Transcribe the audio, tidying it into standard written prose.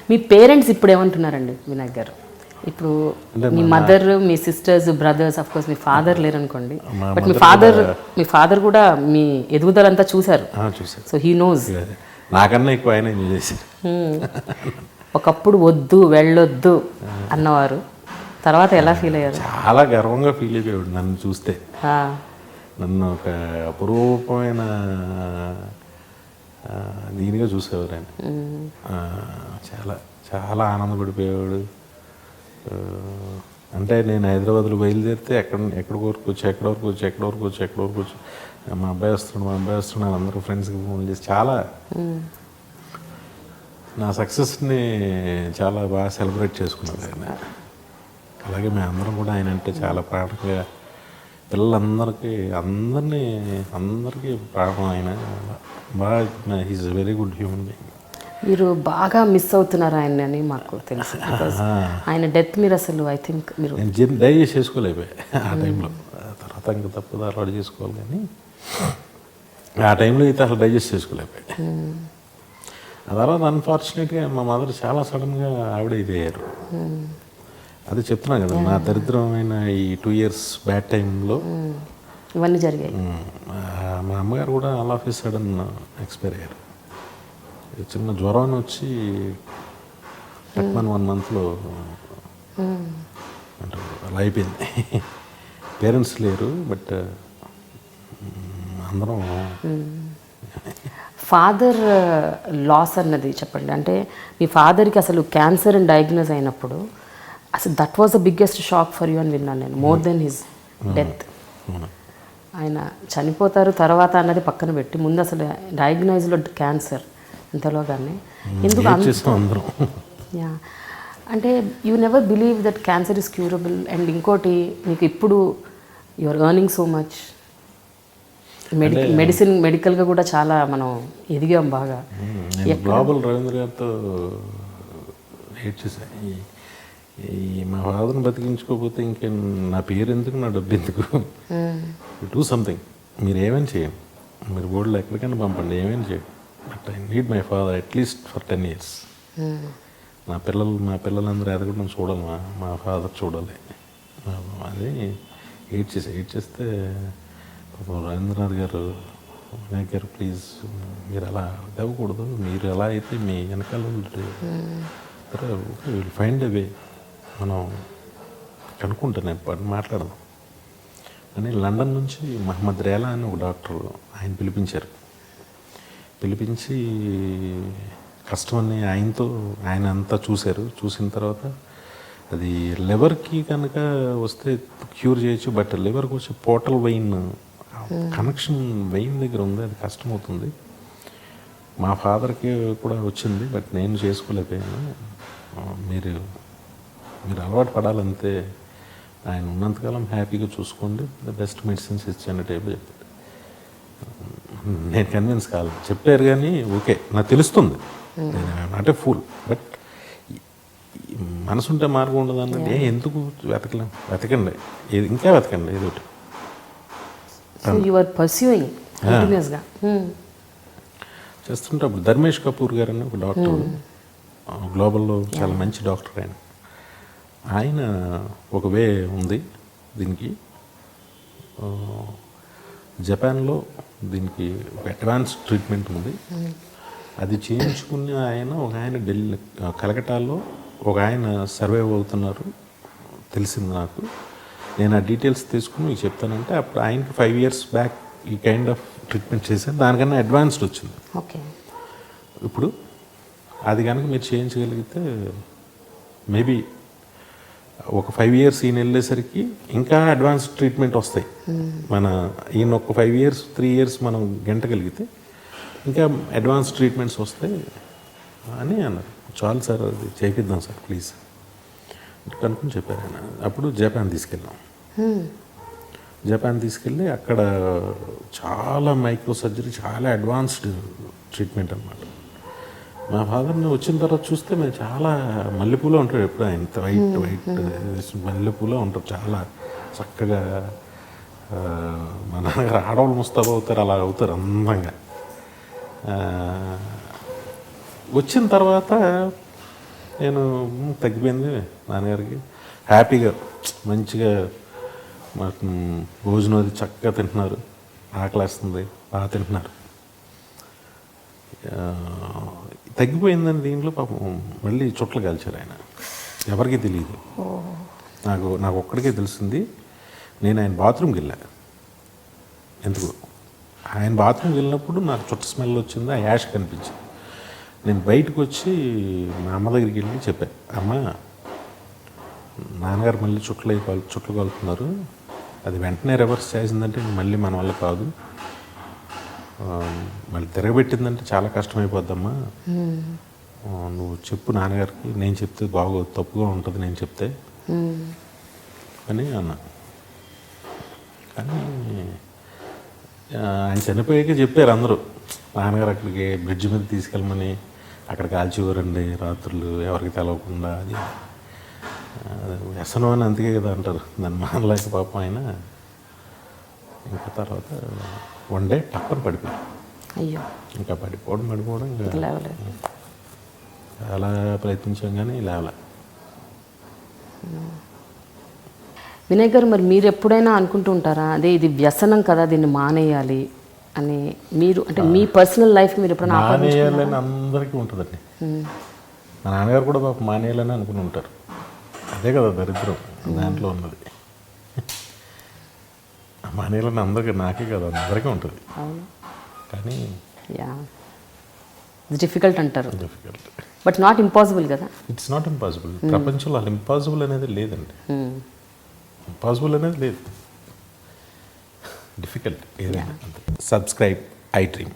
మీ parents ఇప్పుడు ఏమంటున్నారండి వినాయక్ గారు? ఇప్పుడు మీ మదర్, మీ సిస్టర్స్, బ్రదర్స్, అఫ్ కోర్స్ మీ ఫాదర్ లేరు అనుకోండి, బట్ మీ ఫాదర్ కూడా మీ ఎదుగుదలంతా చూశారు. So he knows. నాకన్నా ఎక్కువ ఆయన చేశారు. ఒకప్పుడు వద్దు వెళ్ళొద్దు అన్నవారు, తర్వాత ఎలా ఫీల్ అయ్యారు? చాలా గర్వంగా ఫీల్ అయిపోయాడు నన్ను చూస్తే. నన్ను ఒక అపురూపమైన దీనిగా చూసేవారు ఆయన. చాలా చాలా ఆనందపడిపోయేవాడు. అంటే నేను హైదరాబాద్లో బయలుదేరితే ఎక్కడి వరకు వచ్చి మా అబ్బాయి వస్తున్నాడు అందరూ ఫ్రెండ్స్కి ఫోన్ చేసి చాలా నా సక్సెస్ని చాలా బాగా సెలబ్రేట్ చేసుకున్నారు ఆయన. అలాగే మేము అందరం కూడా ఆయన అంటే చాలా ప్రాణంగా, పిల్లలందరికీ అందరికీ ప్రాణం ఆయన. బాగా he's very good human being. మీరు బాగా మిస్ అవుతున్నారు ఆయన అని మాకు తెలుసు. ఆయన డెత్ మీరు అసలు ఐ థింక్ మీరు నేను డైజెస్ట్ చేసుకోలేకపోయా ఆ టైంలో. తర్వాత ఇంకా తప్పదు అలవాటు చేసుకోవాలి, కానీ ఆ టైంలో అయితే అసలు డైజెస్ట్ చేసుకోలేకపోయా. ఆ తర్వాత అన్ఫార్చునేట్గా మా మదర్ చాలా సడన్గా ఆవిడ ఇది అయ్యారు. అది చెప్తున్నాను కదా, నా దరిద్రమైన ఈ 2 years బ్యాడ్ టైంలో ఇవన్నీ జరిగాయి. మా అమ్మగారు కూడా all of A sudden expire అయ్యారు. చిన్న జ్వరం వచ్చి 1 monthలో అంటే అలా అయిపోయింది. పేరెంట్స్ లేరు, బట్ అందరం. ఫాదర్ లాస్ అన్నది చెప్పండి. అంటే మీ ఫాదర్కి అసలు క్యాన్సర్ అని డయాగ్నోజ్ అయినప్పుడు అసలు that was the biggest shock for you అని విన్నాను నేను, మోర్ దెన్ హిజ్ డెత్. ఆయన చనిపోతారు తర్వాత అన్నది పక్కన పెట్టి, ముందు అసలు డయాగ్నోజ్లో క్యాన్సర్ ఇంతలోగానే ఎందుకు యా అంటే you never believe that cancer is curable. And ఇంకోటి, మీకు ఇప్పుడు you are earning so much, మెడికల్గా కూడా చాలా మనం ఎదిగాం బాగా. గ్లోబల్ రవీంద్ర గారితో హెయిట్ చేశాను. మా ఫాదర్ని బతికించుకోకపోతే ఇంకే నా పేరు ఎందుకు, నా డబ్బు ఎందుకు? Do something. మీరు ఏమైనా చేయండి, మీరు బోర్డులో ఎక్కడికైనా పంపండి, ఏమైనా చేయండి, but I need my father at least for 10 years. మా పిల్లలందరూ ఎదగడం చూడాలి, మా ఫాదర్ చూడాలి. అది ఎయిట్ చేస్తే రవీంద్రనాథ్ గారు, వినాయక్ గారు ప్లీజ్ మీరు అలా ఇవ్వకూడదు, మీరు ఎలా అయితే మీ వెనకాల విల్ ఫైండ్ ఎ వే, మనం కనుక్కుంటాను, నేను మాట్లాడదాం అని లండన్ నుంచి మహమ్మద్ రేలా అని ఒక డాక్టర్ ఆయన పిలిపించి కష్టమని ఆయన అంతా చూసిన తర్వాత అది లివర్కి కనుక వస్తే క్యూర్ చేయొచ్చు, బట్ లివర్కి వచ్చే పోర్టల్ వెయిన్ కనెక్షన్ వెయిన్ దగ్గర ఉంది, అది కష్టమవుతుంది. మా ఫాదర్కి కూడా వచ్చింది, బట్ నేను చేసుకోలేకపోయాను. మీరు అలవాటు పడాలంతే, ఆయన ఉన్నంతకాలం హ్యాపీగా చూసుకోండి, ద బెస్ట్ మెడిసిన్స్ ఇచ్చాను టేబుల్ చెప్పారు. నేను కన్విన్స్ కాలేదు, చెప్పారు కానీ ఓకే నాకు తెలుస్తుంది, అంటే ఫుల్, బట్ మనసుంటే మార్గం ఉండదు అన్నది. ఎందుకు వెతకండి, ఇంకా వెతకండి ఏదో ఒకటి. చేస్తుంటే అప్పుడు ధర్మేష్ కపూర్ గారు అని ఒక డాక్టర్, గ్లోబల్లో చాలా మంచి డాక్టర్ ఆయన ఒక వే ఉంది దీనికి. జపాన్లో దీనికి ఒక అడ్వాన్స్ ట్రీట్మెంట్ ఉంది, అది చేయించుకుని ఒక ఆయన ఢిల్లీ కలకటాలో ఒక ఆయన సర్వైవ్ అవుతున్నారు తెలిసింది నాకు. నేను ఆ డీటెయిల్స్ తీసుకుని మీకు చెప్తానంటే, అప్పుడు ఆయనకి 5 years బ్యాక్ ఈ కైండ్ ఆఫ్ ట్రీట్మెంట్ చేశాను, దానికన్నా అడ్వాన్స్డ్ వచ్చింది. ఓకే, ఇప్పుడు అది కనుక మీరు చేయించగలిగితే మేబీ ఒక 5 years ఈయన వెళ్ళేసరికి ఇంకా అడ్వాన్స్ ట్రీట్మెంట్ వస్తాయి. ఈయన ఒక 5 years 3 years మనం గంటగలిగితే ఇంకా అడ్వాన్స్ ట్రీట్మెంట్స్ వస్తాయి అని అన్నారు. చాలు సార్, అది చేపిద్దాం సార్ ప్లీజ్ కనుక్కొని చెప్పారు ఆయన. అప్పుడు జపాన్ తీసుకెళ్ళి అక్కడ చాలా మైక్రో సర్జరీ, చాలా అడ్వాన్స్డ్ ట్రీట్మెంట్ అన్నమాట. మా ఫాదర్ని వచ్చిన తర్వాత చూస్తే మేము చాలా మల్లెపూలో ఉంటాడు, ఎప్పుడు ఆయన వైట్ మల్లెపూలో ఉంటారు, చాలా చక్కగా. మా నాన్నగారు ఆడవాళ్ళు ముస్తాబు అవుతారు, అలా అవుతారు అందంగా. వచ్చిన తర్వాత నేను తగ్గిపోయింది నాన్నగారికి హ్యాపీగా మంచిగా మాకు భోజనం అది చక్కగా తింటున్నారు, ఆకలేస్తుంది, బాగా తింటున్నారు. తగ్గిపోయిందని దీంట్లో పాపం మళ్ళీ చుట్టలు కాల్చారు ఆయన. ఎవరికీ తెలియదు, నాకు ఒక్కడికే తెలిసింది. నేను ఆయన బాత్రూమ్కి వెళ్ళాను. ఎందుకు ఆయన బాత్రూమ్కి వెళ్ళినప్పుడు నాకు చుట్ట స్మెల్ వచ్చింది, ఆ యాష్ కనిపించింది. నేను బయటకు వచ్చి మా అమ్మ దగ్గరికి వెళ్ళి చెప్పాను, అమ్మ నాన్నగారు మళ్ళీ చుట్లు కాలుతున్నారు, అది వెంటనే రివర్స్ చేసిందంటే మళ్ళీ మన వల్ల కాదు, మళ్ళీ తిరగబెట్టిందంటే చాలా కష్టమైపోద్దమ్మా, నువ్వు చెప్పు నాన్నగారికి, నేను చెప్తే బాగోదు, తప్పుగా ఉంటుంది నేను చెప్తే అని అన్నా. కానీ ఆయన చనిపోయాక చెప్పారు అందరూ, నాన్నగారు అక్కడికి బ్రిడ్జ్ మీద తీసుకెళ్ళమని, అక్కడ కాల్చివరండి రాత్రులు ఎవరికి తెలవకుండా, అది వ్యసనం అని అందుకే కదా అంటారు. దాన్ని మానలేక పాపం ఆయన ఇంకా తర్వాత వన్ డే టక్కన పడిపోయారు. అయ్యో, ఇంకా పడిపోవడం ఇంకా లేవలేదు. చాలా ప్రయత్నించాం కానీ లేవలే. వినయ్ గారు, మరి మీరు ఎప్పుడైనా అనుకుంటూ ఉంటారా, అదే ఇది వ్యసనం కదా దీన్ని మానేయాలి అని? మీరు అంటే మీ పర్సనల్ లైఫ్ మీరు ఎప్పుడైనా మానేయాలని అందరికీ ఉంటుందండి. మా నాన్నగారు కూడా పాపం మానేయాలని అనుకుని ఉంటారు. అదే కదా దరిద్రం దాంట్లో ఉన్నది. మానేయాలని అందరికీ, నాకే కదా అందరికీ ఉంటుంది. కానీ ఇట్స్ డిఫికల్ట్ అంటారు. డిఫికల్ట్, బట్ నాట్ ఇంపాసిబుల్ కదా. It's not impossible. ప్రపంచంలో అలా ఇంపాసిబుల్ అనేది లేదండి. ఇంపాసిబుల్ అనేది లేదు, డిఫికల్ట్ ఏదైనా. Subscribe I dream.